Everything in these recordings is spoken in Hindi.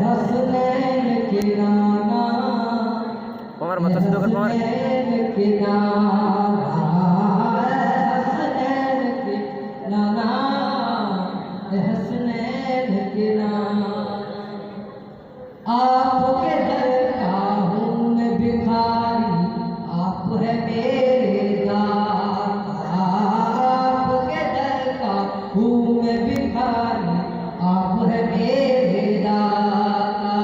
हसनैन के नाना Pomar mata situ kan pomar. Hasnain के नाना हसनैन के नाना हसनैन के नाना आपके दर का हूँ मैं भिखारी आप है मेरे दाता आपके दर का हूँ मैं भिखारी आप है मेरे दाता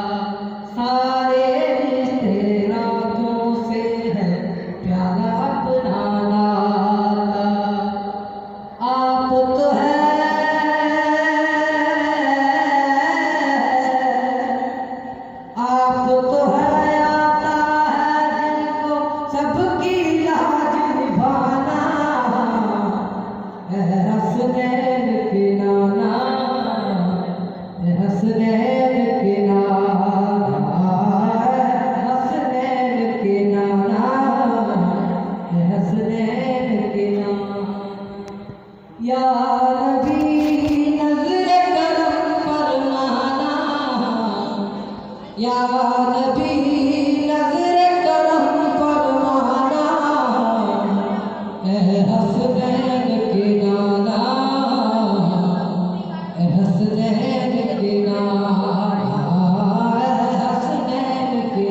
सारे रिश्ते नातों से है प्यारा अपना नाता आप तो है आप तो है आता है जिनको सबकी लाज निभाना हसनैन के नाना हसनैन के नाना हसनैन के नाना हसनैन के नाना या नबी नज़र करम फरमाना या नबी नज़र करम फरमाना हसनैन के नाना हसनैन के नाना हसनैन के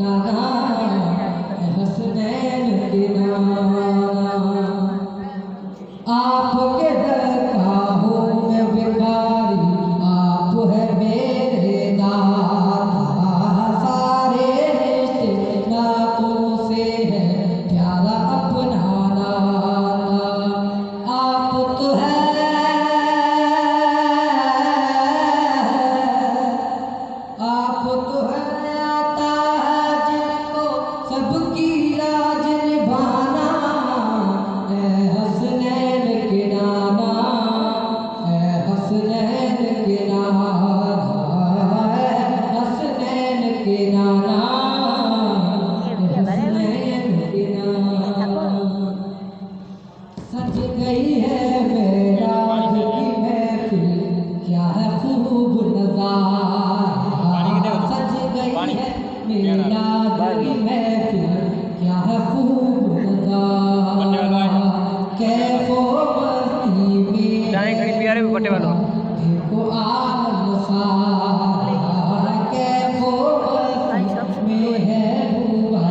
नाना हसनैन के नाना आपके दर का हूँ मैं भिखारी आप है मेरे दाता सारे रिश्ते नातों से है प्यारा अपना नाता आप तो है आप तो है आता है जिनको सबकी लाज निभाना हसनैन के नाना हसनैन के नाना हसनैन के नाना हसनैन के नाना सज गई है मेरा की महफिल क्या है खूब नज़ारा सज गई है मेरा की महफिल क्या है खूब नज़ारा कैफो मस्ती में जाने घड़ी प्यारे भी बटे वालों. देखो आलम सारा कैफो मस्ती में है हुआ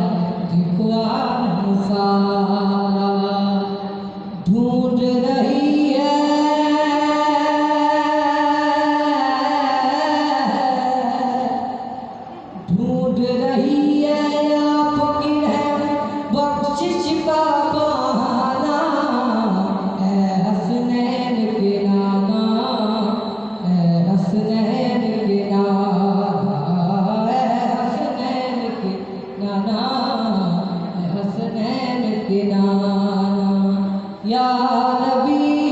देखो आलम सारा ढूंढ रही है ढूंढ रही है आपकी रहमत बख्शिश का बहाना हसनैन के नाना हसनैन के नाना हसनैन के नाना हसनैन के नाना या नबी